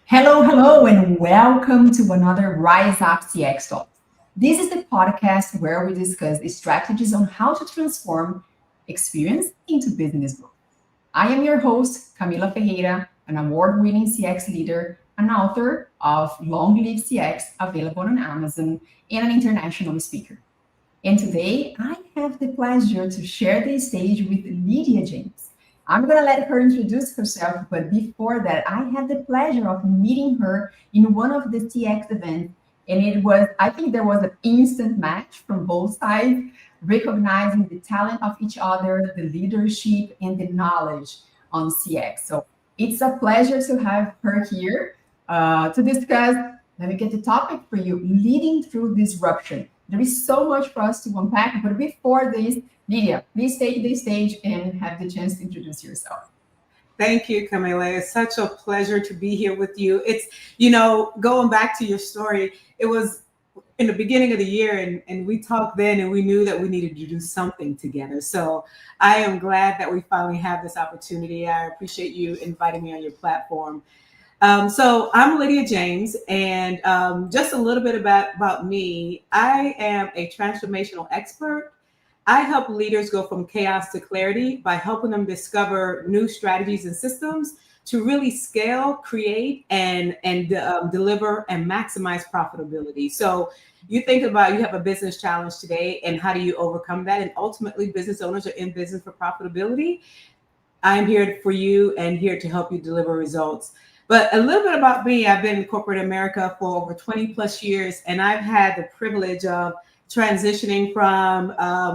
Hello, hello, and welcome to another Rise Up CX Talk. This is the podcast where we discuss the strategies on how to transform experience into business growth. I am your host, Camila Ferreira, an award winning CX leader, an author of Long Live CX, available on Amazon, and an international speaker. And today I have the pleasure to share the stage with Lydia James. I'm going to let her introduce herself, but before that, I had the pleasure of meeting her in one of the TX events. And I think there was an instant match from both sides, recognizing the talent of each other, the leadership, and the knowledge on CX. So it's a pleasure to have her here to discuss. Let me get the topic for you, leading through disruption. There is so much for us to unpack, but before this, Lydia, please take the stage and have the chance to introduce yourself. Thank you, Camila. It's such a pleasure to be here with you. It's, going back to your story, it was in the beginning of the year and we talked then and we knew that we needed to do something together. So I am glad that we finally have this opportunity. I appreciate you inviting me on your platform. So I'm Lydia James, and just a little bit about me. I am a transformational expert. I help leaders go from chaos to clarity by helping them discover new strategies and systems to really scale, create, and deliver and maximize profitability. So you think about you have a business challenge today, and how do you overcome that? And ultimately, business owners are in business for profitability. I'm here for you and here to help you deliver results. But a little bit about me, I've been in corporate America for over 20 plus years, and I've had the privilege of transitioning from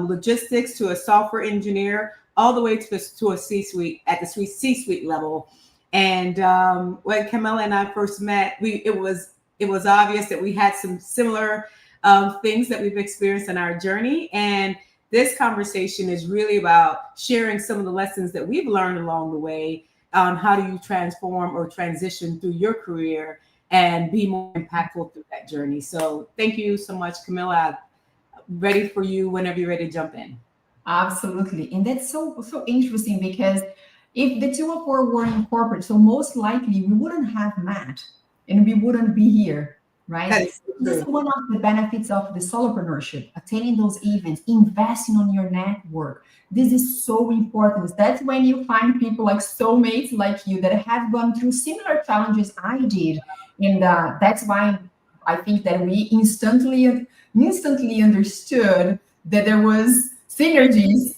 logistics to a software engineer, all the way to a C-suite at the C-suite level. And when Camilla and I first met, it was obvious that we had some similar things that we've experienced in our journey. And this conversation is really about sharing some of the lessons that we've learned along the way on how do you transform or transition through your career and be more impactful through that journey. So thank you so much, Camilla. I'm ready for you whenever you're ready to jump in. Absolutely. And that's so interesting because if the two of us were in corporate, so most likely we wouldn't have met and we wouldn't be here, right? That is This is true. one of the benefits of the solopreneurship, attending those events, investing on your network. This is so important. That's when you find people like soulmates like you that have gone through similar challenges I did. And that's why I think that we instantly understood that there was synergies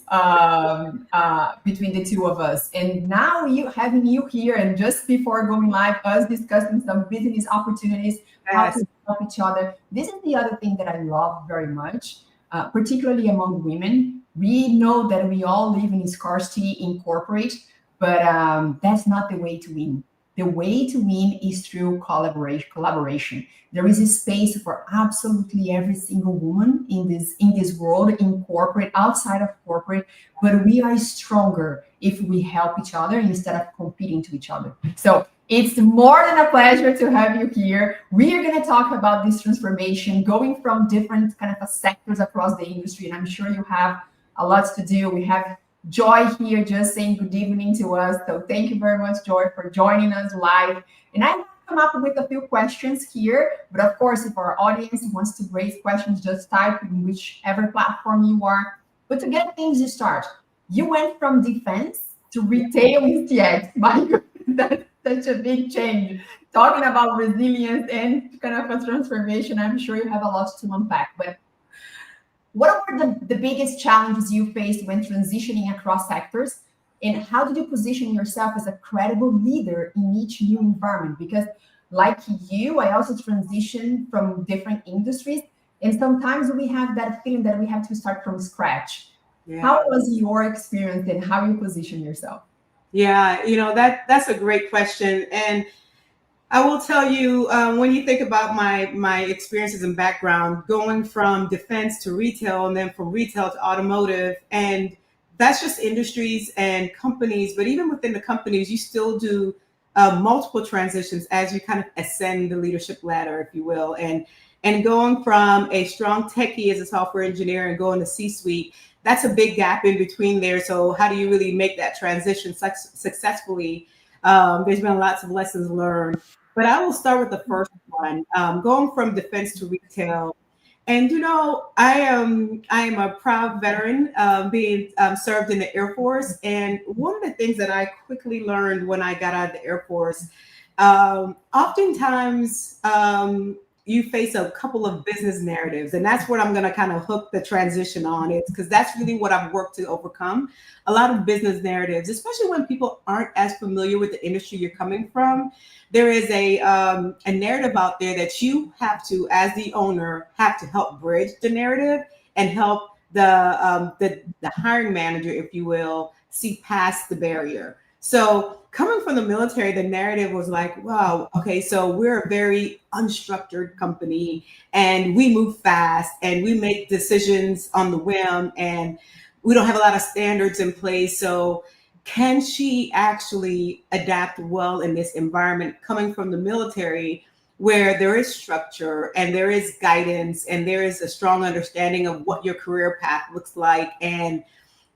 between the two of us. And now having you here, and just before going live, us discussing some business opportunities, how Yes. to help each other. This is the other thing that I love very much, particularly among women. We know that we all live in scarcity in corporate, but that's not the way to win. The way to win is through collaboration. There is a space for absolutely every single woman in this world, in corporate, outside of corporate, but we are stronger if we help each other instead of competing to each other. So it's more than a pleasure to have you here. We are going to talk about this transformation, going from different kind of sectors across the industry, and I'm sure you have a lot to do. We have Joy here just saying good evening to us. So thank you very much, Joy, for joining us live. And I have come up with a few questions here, but of course, if our audience wants to raise questions, just type in whichever platform you are. But to get things started, you went from defense to retail in CX. My goodness, that's such a big change. Talking about resilience and kind of a transformation, I'm sure you have a lot to unpack. But what were the biggest challenges you faced when transitioning across sectors? And how did you position yourself as a credible leader in each new environment? Because, like you, I also transitioned from different industries. And sometimes we have that feeling that we have to start from scratch. Yeah. How was your experience and how you position yourself? Yeah. That's a great question. And I will tell you, when you think about my experiences and background, going from defense to retail, and then from retail to automotive, and that's just industries and companies. But even within the companies, you still do multiple transitions as you kind of ascend the leadership ladder, if you will, and going from a strong techie as a software engineer and going to C-suite. That's a big gap in between there. So how do you really make that transition successfully? There's been lots of lessons learned. but I will start with the first one. Going from defense to retail, and I am a proud veteran, being served in the Air Force. And one of the things that I quickly learned when I got out of the Air Force, oftentimes you face a couple of business narratives, and that's what I'm going to kind of hook the transition on. It's because that's really what I've worked to overcome. A lot of business narratives, especially when people aren't as familiar with the industry you're coming from. There is a narrative out there that you have to, as the owner, have to help bridge the narrative and help the hiring manager, if you will, see past the barrier. So coming from the military, the narrative was like, wow, okay, so we're a very unstructured company and we move fast and we make decisions on the whim and we don't have a lot of standards in place. So can she actually adapt well in this environment coming from the military where there is structure and there is guidance and there is a strong understanding of what your career path looks like, and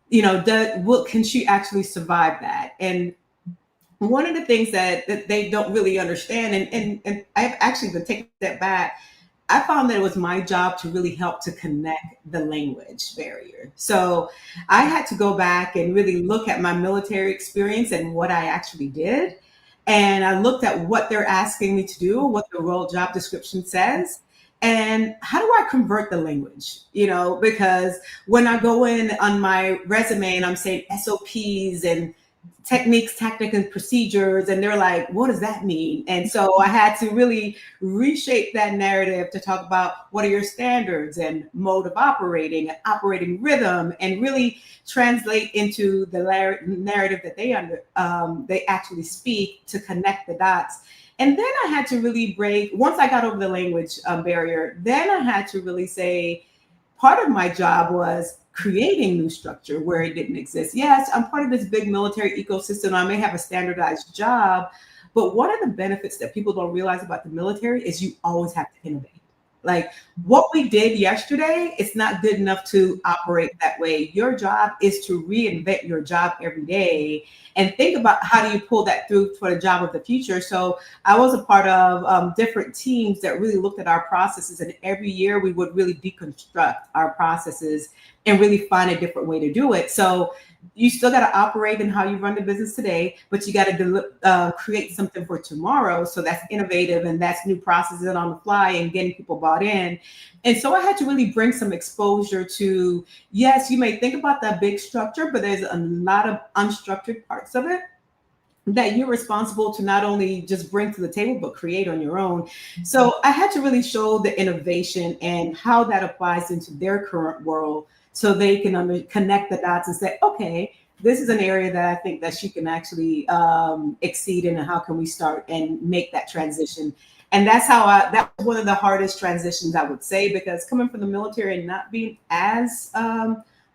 what can she actually survive that? And one of the things that they don't really understand, and I've actually been taking a step back, I found that it was my job to really help to connect the language barrier. So I had to go back and really look at my military experience and what I actually did. And I looked at what they're asking me to do, what the role job description says, and how do I convert the language? Because when I go in on my resume and I'm saying SOPs and techniques, tactics, and procedures, and they're like, what does that mean? And so I had to really reshape that narrative to talk about what are your standards and mode of operating and operating rhythm, and really translate into the narrative that they actually speak to connect the dots. And then I had to really break, once I got over the language barrier, then I had to really say, part of my job was creating new structure where it didn't exist. Yes, I'm part of this big military ecosystem. I may have a standardized job, but one of the benefits that people don't realize about the military is you always have to innovate. Like what we did yesterday, it's not good enough to operate that way. Your job is to reinvent your job every day and think about how do you pull that through for the job of the future. So I was a part of different teams that really looked at our processes, and every year we would really deconstruct our processes and really find a different way to do it. So you still got to operate in how you run the business today, but you got to create something for tomorrow. So that's innovative and that's new processes on the fly and getting people bought in. And so I had to really bring some exposure to, yes, you may think about that big structure, but there's a lot of unstructured parts of it that you're responsible to not only just bring to the table, but create on your own. So I had to really show the innovation and how that applies into their current world so they can connect the dots and say, okay, this is an area that I think that she can actually exceed in, and how can we start and make that transition? And that's that was one of the hardest transitions, I would say, because coming from the military and not being as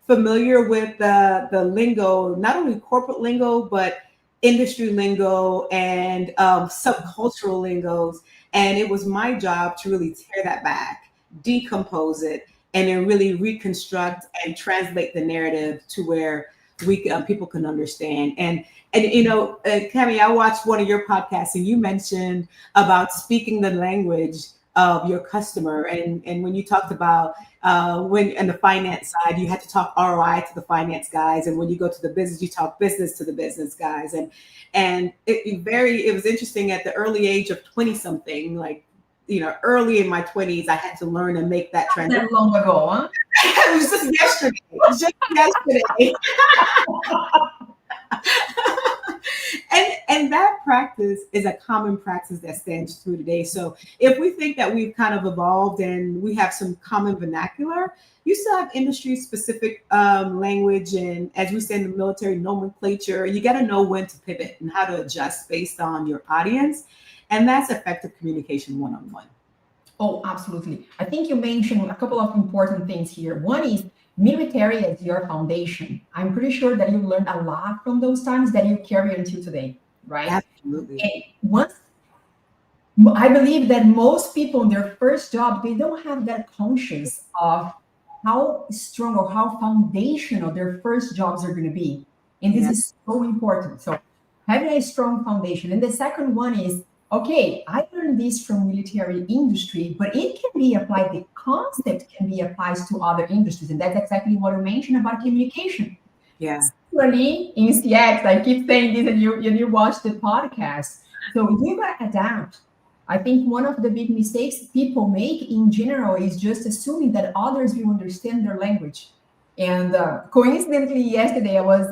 familiar with the lingo, not only corporate lingo, but industry lingo and subcultural lingos. And it was my job to really tear that back, decompose it, and then really reconstruct and translate the narrative to where people can understand. And Cami, I watched one of your podcasts and you mentioned about speaking the language of your customer, and when you talked about when in the finance side you had to talk ROI to the finance guys, and when you go to the business you talk business to the business guys, and it was interesting at the early age of 20 something, like early in my 20s, I had to learn and make that transition. Not that long ago, huh? It was just yesterday. Just yesterday. And that practice is a common practice that stands through today. So if we think that we've kind of evolved and we have some common vernacular, you still have industry specific language, and as we say in the military, nomenclature. You got to know when to pivot and how to adjust based on your audience. And that's effective communication one-on-one. Oh, absolutely. I think you mentioned a couple of important things here. One is military as your foundation. I'm pretty sure that you learned a lot from those times that you carry until today, right? Absolutely. And once I believe that most people in their first job, they don't have that conscience of how strong or how foundational their first jobs are going to be. And this is so important. So having a strong foundation. And the second one is, okay, I learned this from military industry, but it can be applied, the concept can be applied to other industries. And that's exactly what you mentioned about communication. Yeah. Similarly, in CX, I keep saying this and you watch the podcast. So you gotta adapt. I think one of the big mistakes people make in general is just assuming that others will understand their language. And coincidentally, yesterday I was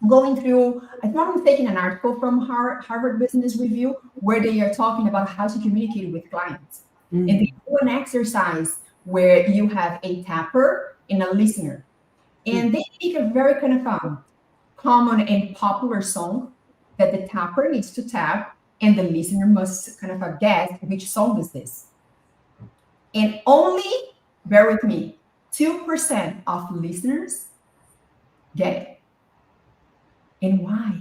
going through, I thought I was taking an article from Harvard Business Review where they are talking about how to communicate with clients. And they do an exercise where you have a tapper and a listener. And they pick a very kind of common and popular song that the tapper needs to tap, and the listener must kind of guess which song is this. And only, bear with me, 2% of listeners get it. And why?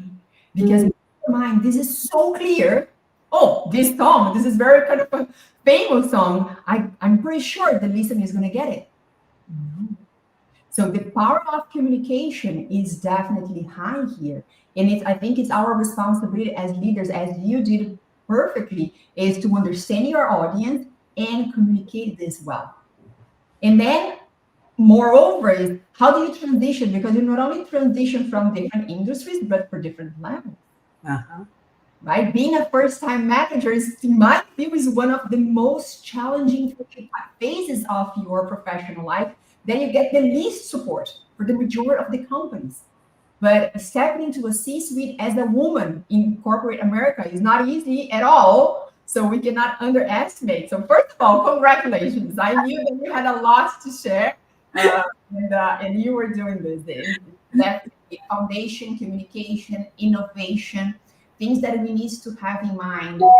Because in my mind, this is so clear. Oh, this song, this is very kind of a famous song. I'm pretty sure the listener is going to get it. So the power of communication is definitely high here. And I think it's our responsibility as leaders, as you did perfectly, is to understand your audience and communicate this well. And then moreover is how do you transition? Because you not only transition from different industries, but for different levels. Uh-huh. Right? Being a first-time manager is, in my view, is one of the most challenging phases of your professional life. Then you get the least support for the majority of the companies. But stepping into a C-suite as a woman in corporate America is not easy at all. So we cannot underestimate. So first of all, congratulations. I knew that you had a lot to share, and you were doing this. Definitely foundation, communication, innovation, things that we need to have in mind to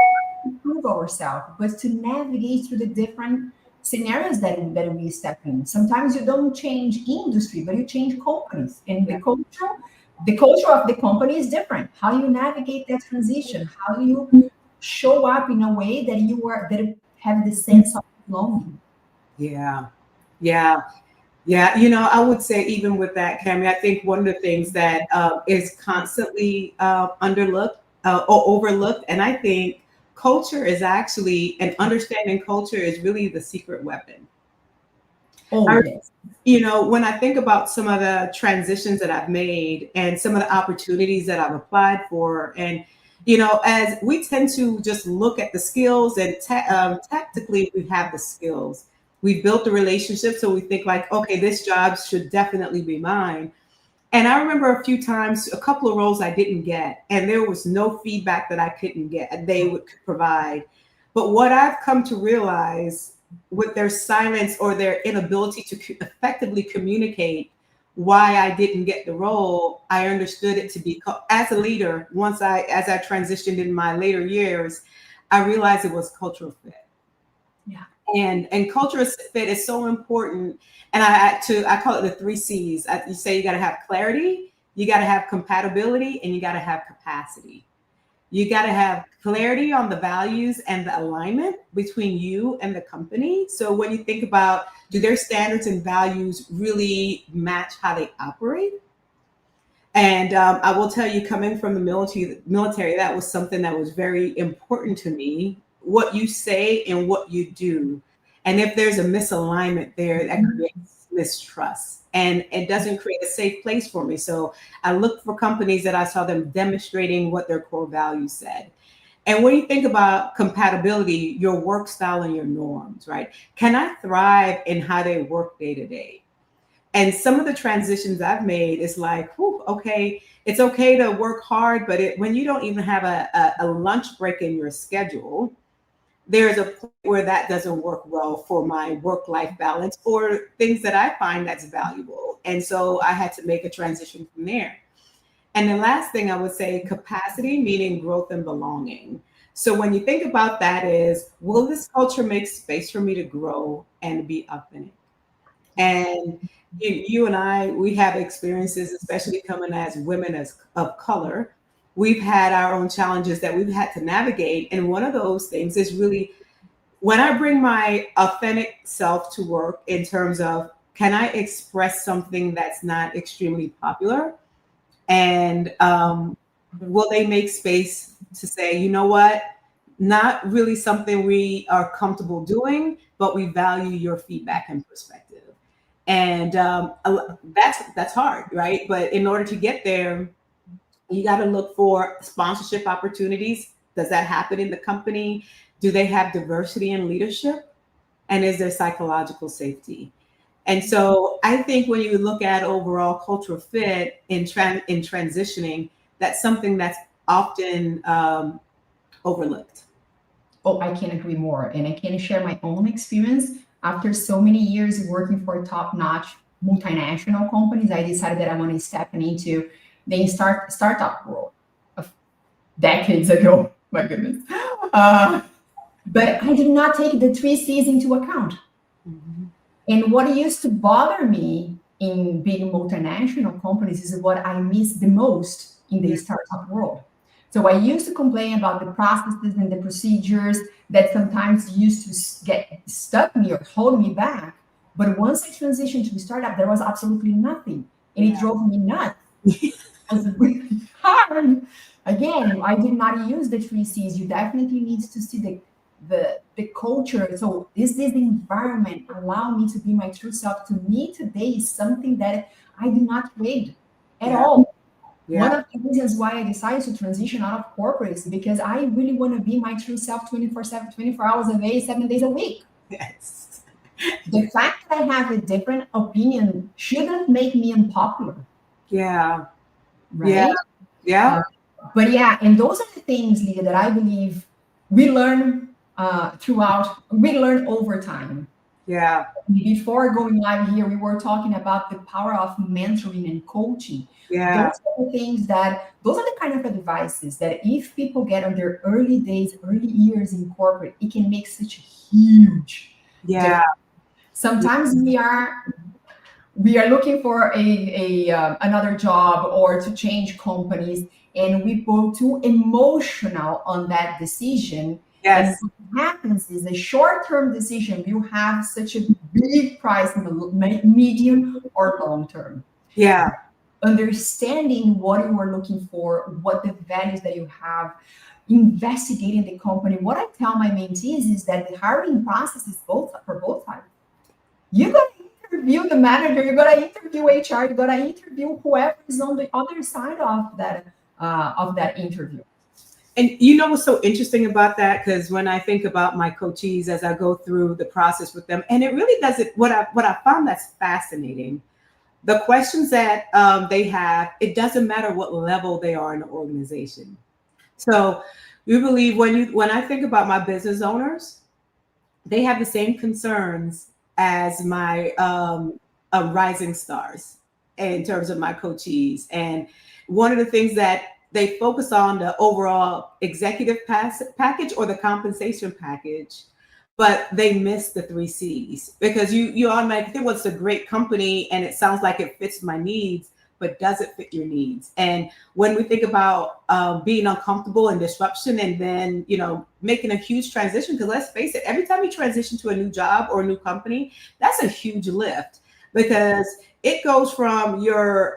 improve ourselves, but to navigate through the different scenarios that we step in. Sometimes you don't change industry, but you change companies, and the culture of the company is different. How you navigate that transition, how do you show up in a way that that have the sense of belonging. Yeah. Yeah. Yeah. You know, I would say even with that, Cami, I think one of the things that is constantly underlooked or overlooked, and I think culture is actually, and understanding culture is really the secret weapon. Oh I, yes. you know, when I think about some of the transitions that I've made and some of the opportunities that I've applied for, and you know, as we tend to just look at the skills and tactically we have the skills, we've built the relationship, so we think like, okay, this job should definitely be mine. And I remember a few times, a couple of roles I didn't get, and there was no feedback that I couldn't get, they would provide. But what I've come to realize with their silence or their inability to effectively communicate why I didn't get the role, I understood it to be as a leader. As I transitioned in my later years, I realized it was cultural fit. Yeah. And cultural fit is so important. And I call it the 3 C's. You say you got to have clarity, you got to have compatibility, and you got to have capacity. You got to have clarity on the values and the alignment between you and the company. So when you think about, do their standards and values really match how they operate? And I will tell you, coming from the military, that was something that was very important to me. What you say and what you do, and if there's a misalignment there, that creates mistrust, and it doesn't create a safe place for me. So I looked for companies that I saw them demonstrating what their core values said. And when you think about compatibility, your work style and your norms, right? Can I thrive in how they work day to day? And some of the transitions I've made is like, whew, okay, it's okay to work hard, but when you don't even have a lunch break in your schedule, there's a point where that doesn't work well for my work-life balance or things that I find that's valuable. And so I had to make a transition from there. And the last thing I would say, capacity, meaning growth and belonging. So when you think about that is, will this culture make space for me to grow and be authentic? And you and I, we have experiences, especially coming as women of color. We've had our own challenges that we've had to navigate. And one of those things is really when I bring my authentic self to work in terms of, can I express something that's not extremely popular? And will they make space to say, you know what, not really something we are comfortable doing, but we value your feedback and perspective. And that's hard, right? But in order to get there, you got to look for sponsorship opportunities. Does that happen in the company? Do they have diversity in leadership? And is there psychological safety? And so I think when you look at overall cultural fit in transitioning, that's something that's often overlooked. Oh, I can't agree more. And I can share my own experience. After so many years working for top-notch multinational companies, I decided that I want to step into the startup world of decades ago. My goodness. But I did not take the three C's into account. Mm-hmm. And what used to bother me in big multinational companies is what I miss the most in the startup world. So I used to complain about the processes and the procedures that sometimes used to get stuck me or hold me back. But once I transitioned to a startup, there was absolutely nothing. And it drove me nuts. It was really hard. Again, I did not use the three C's. You definitely need to see the culture. So is this environment allow me to be my true self? To me today is something that I do not trade at all. One of the reasons why I decided to transition out of corporate is because I really want to be my true self 24/7, 24 hours a day, 7 days a week. Yes. The fact that I have a different opinion shouldn't make me unpopular. Yeah. Right? Yeah. But yeah, and those are the things, Lydia, that I believe we learn we learn over time. Yeah. Before going live here, we were talking about the power of mentoring and coaching. Yeah. Those are the things those are the kind of advices that if people get on their early days, early years in corporate, it can make such a huge difference. Sometimes we are looking for another job or to change companies, and we go too emotional on that decision. Yes. And what happens is a short-term decision will have such a big price in the medium or long term. Yeah. Understanding what you are looking for, what the values that you have, investigating the company. What I tell my mentees is that the hiring process is for both sides. You got to interview the manager, you got to interview HR, you got to interview whoever is on the other side of that interview. And you know what's so interesting about that? Because when I think about my coachees as I go through the process with them, and it really does it. What I found that's fascinating, the questions that they have, it doesn't matter what level they are in the organization. So we believe when I think about my business owners, they have the same concerns as my rising stars in terms of my coachees. And one of the things that they focus on the overall executive package or the compensation package, but they miss the three C's because you automatically think, well, it's a great company and it sounds like it fits my needs, but does it fit your needs? And when we think about being uncomfortable and disruption and then, making a huge transition, because let's face it, every time you transition to a new job or a new company, that's a huge lift because it goes from your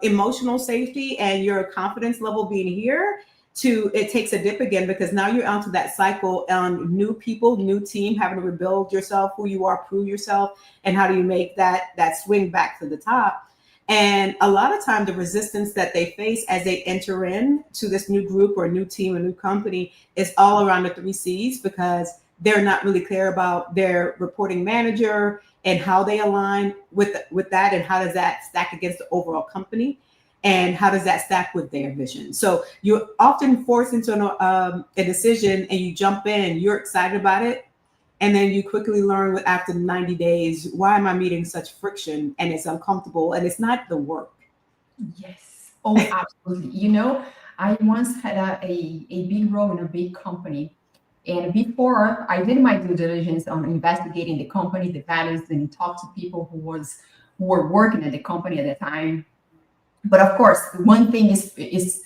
emotional safety and your confidence level being here to it takes a dip again because now you're onto that cycle on new people, new team, having to rebuild yourself, who you are, prove yourself, and how do you make that swing back to the top. And a lot of time the resistance that they face as they enter in to this new group or a new team, a new company is all around the three C's because they're not really clear about their reporting manager and how they align with that and how does that stack against the overall company and how does that stack with their vision. So you're often forced into a decision and you jump in, you're excited about it. And then you quickly learn after 90 days, why am I meeting such friction? And it's uncomfortable and it's not the work. Yes. Oh, absolutely. I once had a big role in a big company. And before I did my due diligence on investigating the company, the values, and talked to people who were working at the company at the time. But of course, one thing is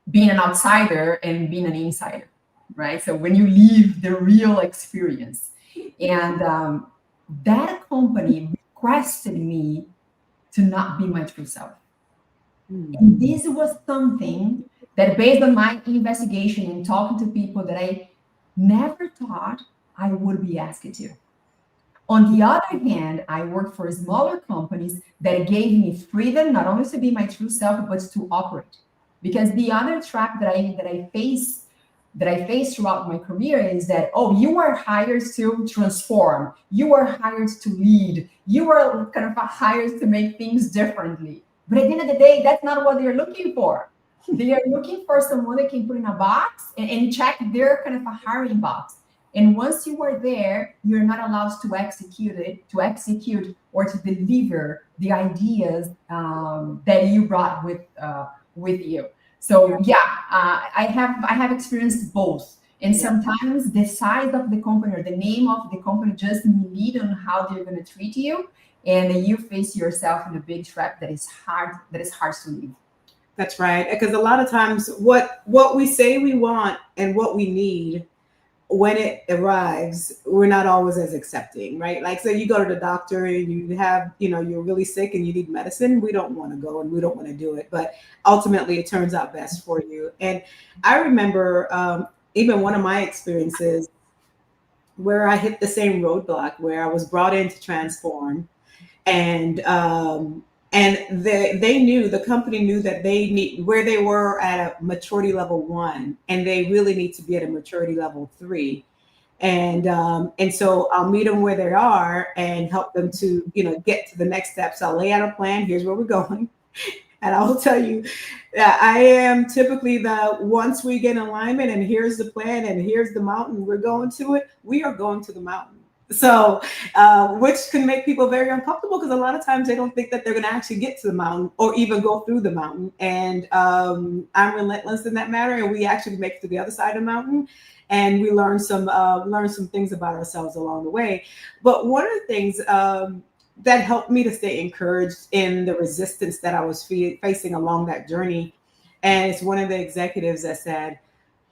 being an outsider and being an insider. Right? So when you leave the real experience, and that company requested me to not be my true self. And this was something that based on my investigation and talking to people that I never thought I would be asked to. On the other hand, I work for smaller companies that gave me freedom not only to be my true self, but to operate. Because the other trap that I face throughout my career is that, oh, you are hired to transform, you are hired to lead, you are kind of hired to make things differently. But at the end of the day, that's not what they're looking for. They are looking for someone that can put in a box and check their kind of a hiring box. And once you are there, you're not allowed to execute or to deliver the ideas that you brought with you. So yeah, I have experienced both. And Yeah. sometimes the size of the company or the name of the company just lead on how they're going to treat you, and you face yourself in a big trap that is hard. That is hard to leave. That's right. Because a lot of times what we say we want and what we need, when it arrives, we're not always as accepting, right? Like, say you go to the doctor and you have, you're really sick and you need medicine. We don't want to go and we don't want to do it, but ultimately it turns out best for you. And I remember even one of my experiences where I hit the same roadblock where I was brought in to transform, and they knew, the company knew that they need, where they were at a maturity level 1, and they really need to be at a maturity level 3. And so I'll meet them where they are and help them to get to the next steps. I'll lay out a plan. Here's where we're going. And I will tell you that I am typically the, once we get in alignment and here's the plan and here's the mountain, we're going to it. We are going to the mountain. So, which can make people very uncomfortable because a lot of times they don't think that they're going to actually get to the mountain or even go through the mountain. And I'm relentless in that matter, and we actually make it to the other side of the mountain, and we learn some things about ourselves along the way. But one of the things that helped me to stay encouraged in the resistance that I was facing along that journey, and it's one of the executives that said,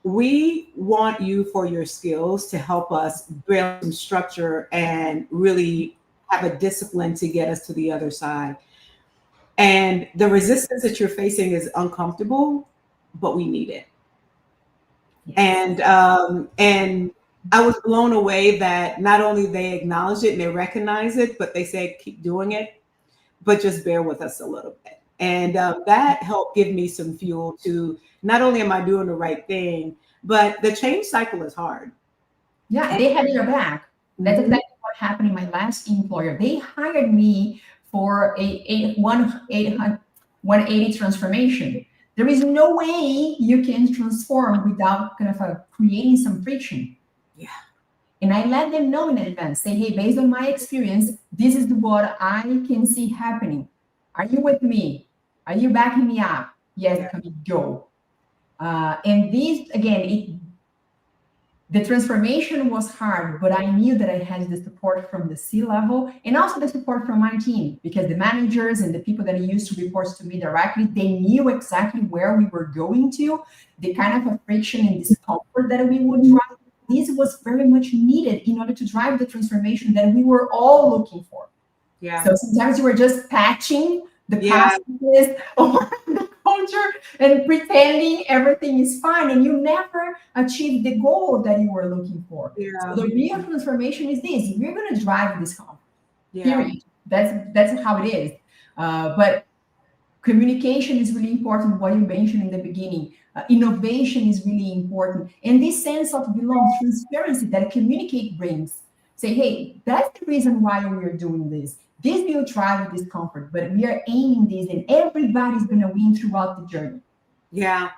we want you for your skills to help us build some structure and really have a discipline to get us to the other side. And the resistance that you're facing is uncomfortable, but we need it. Yes. And I was blown away that not only they acknowledge it and they recognize it, but they say, keep doing it, but just bear with us a little bit. And that helped give me some fuel to, not only am I doing the right thing, but the change cycle is hard. Yeah, they had your back. That's Mhm. exactly what happened in my last employer. They hired me for a 180 transformation. There is no way you can transform without kind of creating some friction. Yeah. And I let them know in advance, say, hey, based on my experience, this is what I can see happening. Are you with me? Are you backing me up? Yeah. Yes, can we go? And this, again, the transformation was hard, but I knew that I had the support from the C level and also the support from my team, because the managers and the people that used to report to me directly, they knew exactly where we were going to, the kind of a friction and discomfort that we would drive. This was very much needed in order to drive the transformation that we were all looking for. Yeah. So sometimes you were just patching the Yeah. process or the culture and pretending everything is fine, and you never achieve the goal that you were looking for. So Yeah. the real transformation is this: we're going to drive this home. Yeah. Period. That's how it is. But communication is really important. What you mentioned in the beginning, innovation is really important, and this sense of belong, transparency that communicate brings. Say, hey, that's the reason why we're doing this. This will drive discomfort, but we are aiming this, and everybody's going to win throughout the journey. Yeah.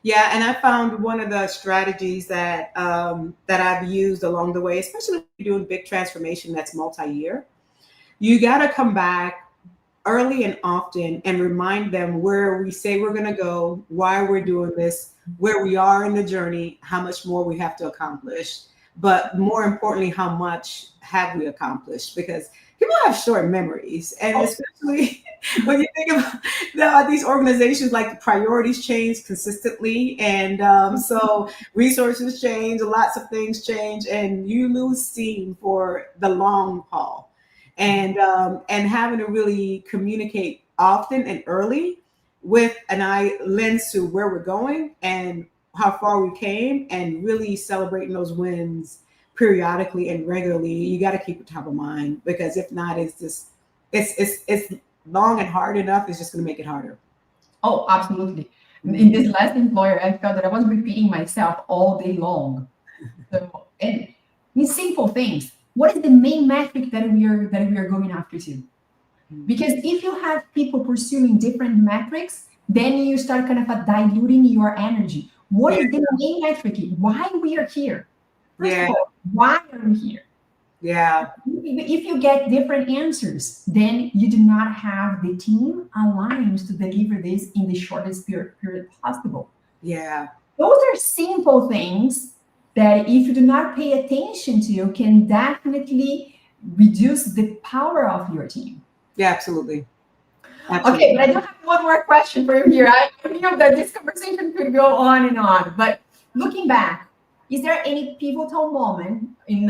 Yeah, and I found one of the strategies that I've used along the way, especially when you're doing big transformation that's multi-year, you got to come back early and often and remind them where we say we're going to go, why we're doing this, where we are in the journey, how much more we have to accomplish, but more importantly, how much have we accomplished? Because people have short memories, and Oh, especially when you think about these organizations, like the priorities change consistently, and so resources change, lots of things change, and you lose steam for the long haul. And having to really communicate often and early with an eye lens to where we're going and how far we came, and really celebrating those wins periodically and regularly. You got to keep it top of mind, because if not, it's just it's long and hard enough. It's just going to make it harder. Oh, absolutely. In this last employer, I felt that I was repeating myself all day long. So, and in simple things, what is the main metric that we are going after to? Because if you have people pursuing different metrics, then you start kind of diluting your energy. What is the main metric? Why we are here? First of all, why are we here? Yeah. If you get different answers, then you do not have the team aligned to deliver this in the shortest period possible. Yeah. Those are simple things that if you do not pay attention to, can definitely reduce the power of your team. Yeah, absolutely. Okay, but I do have one more question for you here. I know that this conversation could go on and on, but looking back, is there any pivotal moment in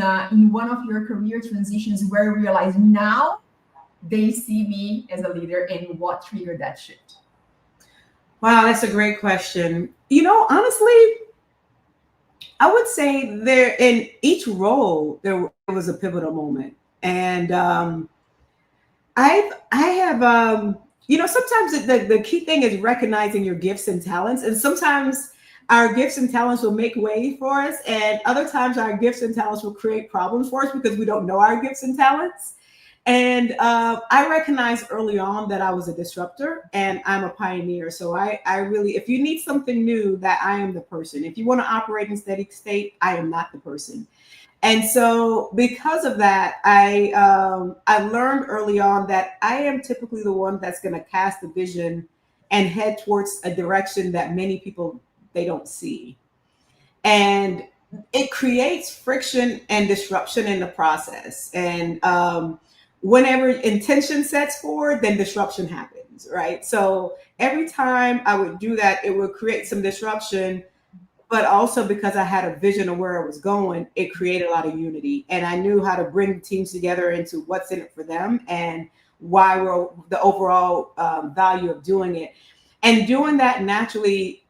one of your career transitions where you realize now they see me as a leader, and what triggered that shift? Wow, that's a great question. Honestly, I would say there in each role there was a pivotal moment, and I have sometimes the key thing is recognizing your gifts and talents, and sometimes our gifts and talents will make way for us, and other times our gifts and talents will create problems for us because we don't know our gifts and talents. And I recognized early on that I was a disruptor and I'm a pioneer. So I really, if you need something new, that I am the person. If you want to operate in steady state, I am not the person. And so because of that, I learned early on that I am typically the one that's going to cast the vision and head towards a direction that many people, they don't see. And it creates friction and disruption in the process. And whenever intention sets forward, then disruption happens, right? So every time I would do that, it would create some disruption, but also because I had a vision of where I was going, it created a lot of unity. And I knew how to bring teams together into what's in it for them and why we're the overall value of doing it. And doing that naturally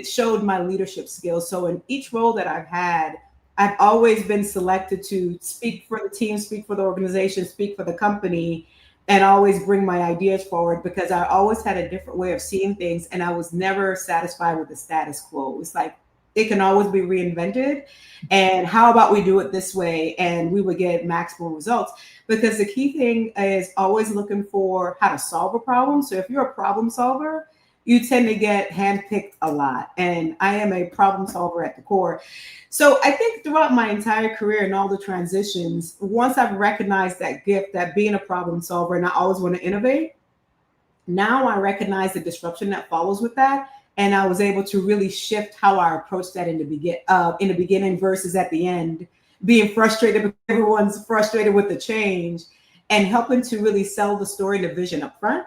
showed my leadership skills. So in each role that I've had, I've always been selected to speak for the team, speak for the organization, speak for the company, and always bring my ideas forward, because I always had a different way of seeing things, and I was never satisfied with the status quo. It's like it can always be reinvented, and how about we do it this way, and we would get maximum results. Because the key thing is always looking for how to solve a problem. So if you're a problem solver, you tend to get handpicked a lot. And I am a problem solver at the core. So I think throughout my entire career and all the transitions, once I've recognized that gift, that being a problem solver, and I always want to innovate, now I recognize the disruption that follows with that. And I was able to really shift how I approach that in the beginning versus at the end, being frustrated because everyone's frustrated with the change, and helping to really sell the story and the vision up front,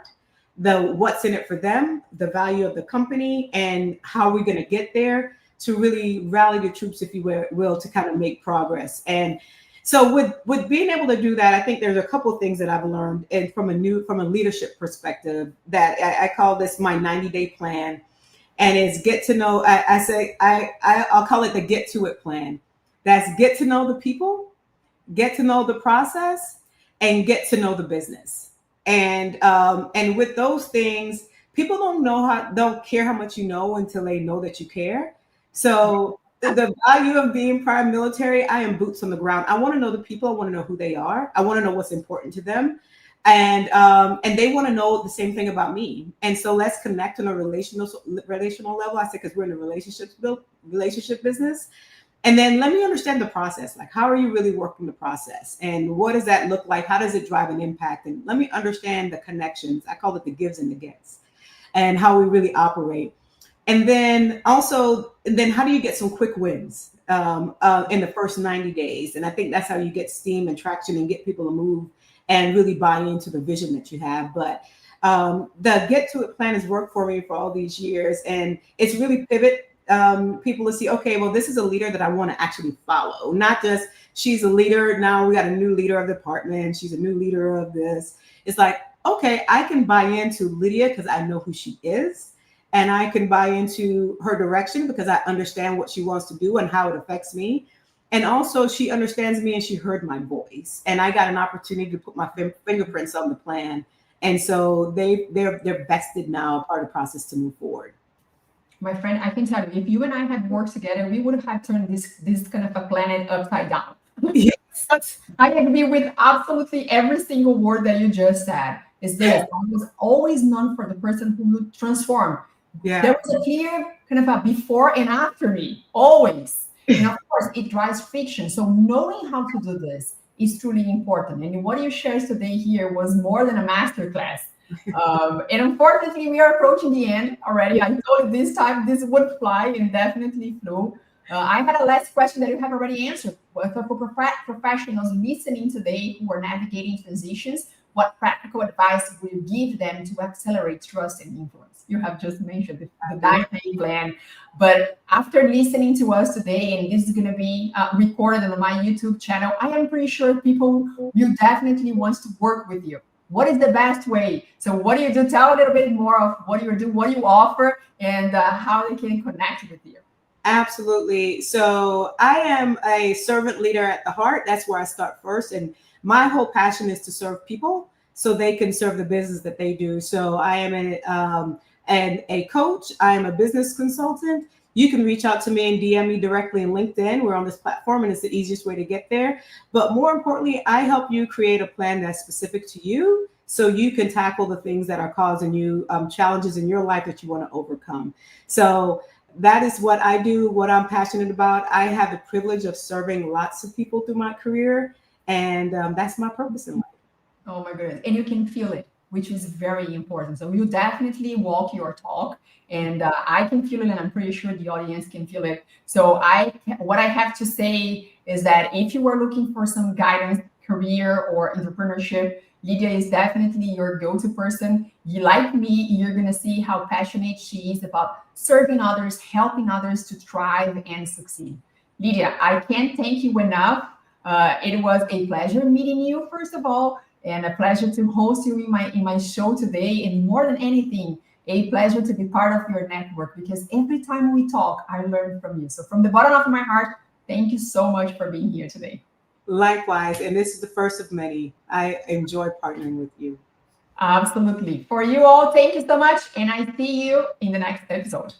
the what's in it for them, the value of the company, and how we're going to get there, to really rally the troops, if you will, to kind of make progress. And so with being able to do that, I think there's a couple of things that I've learned, and from a leadership perspective, that I call this my 90-day plan. And it's get to know, I'll call it the get to it plan. That's get to know the people, get to know the process, and get to know the business. And with those things, people don't care how much you know until they know that you care. So the value of being prime military, I am boots on the ground. I want to know the people. I want to know who they are. I want to know what's important to them. And they want to know the same thing about me. And so let's connect on a relational level. I said, because we're in a relationship business. And then let me understand the process. Like, how are you really working the process? And what does that look like? How does it drive an impact? And let me understand the connections. I call it the gives and the gets, and how we really operate. And then also, how do you get some quick wins in the first 90 days? And I think that's how you get steam and traction and get people to move and really buy into the vision that you have. But the get to it plan has worked for me for all these years. And it's really pivot people to see, okay, well, this is a leader that I want to actually follow, not just she's a leader. Now we got a new leader of the department. She's a new leader of this. It's like, okay, I can buy into Lydia because I know who she is. And I can buy into her direction because I understand what she wants to do and how it affects me. And also, she understands me and she heard my voice. And I got an opportunity to put my fingerprints on the plan. And so they're vested now, part of the process to move forward. My friend, I can tell you, if you and I had worked together, we would have turned this kind of a planet upside down. Yes. I agree with absolutely every single word that you just said. Is this? I was always known for the person who would transform. Yeah. There was a clear kind of a before and after me, always. And of course, it drives friction. So knowing how to do this is truly important. And what you shared today here was more than a masterclass. And unfortunately, we are approaching the end already. I thought this time this would fly and definitely flew. I had a last question that you have already answered. For professionals listening today who are navigating transitions, what practical advice would you give them to accelerate trust and influence? You have just mentioned the 9-day plan, but after listening to us today, and this is going to be recorded on my YouTube channel, I am pretty sure people will definitely want to work with you. What is the best way? So what do you do? Tell a little bit more of what you do, what you offer, and how they can connect with you. Absolutely. So I am a servant leader at the heart. That's where I start first. And my whole passion is to serve people so they can serve the business that they do. So I am a coach. I am a business consultant. You can reach out to me and DM me directly in LinkedIn. We're on this platform and it's the easiest way to get there. But more importantly, I help you create a plan that's specific to you so you can tackle the things that are causing you challenges in your life that you want to overcome. So that is what I do, what I'm passionate about. I have the privilege of serving lots of people through my career, and that's my purpose in life. Oh my goodness. And you can feel it, which is very important. So you definitely walk your talk, and I can feel it, and I'm pretty sure the audience can feel it. So what I have to say is that if you are looking for some guidance, career or entrepreneurship, Lydia is definitely your go-to person. You like me, you're gonna see how passionate she is about serving others, helping others to thrive and succeed. Lydia, I can't thank you enough. It was a pleasure meeting you, first of all, and a pleasure to host you in my show today. And more than anything, a pleasure to be part of your network, because every time we talk, I learn from you. So from the bottom of my heart, thank you so much for being here today. Likewise, and this is the first of many. I enjoy partnering with you. Absolutely. For you all, thank you so much. And I see you in the next episode.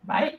Bye.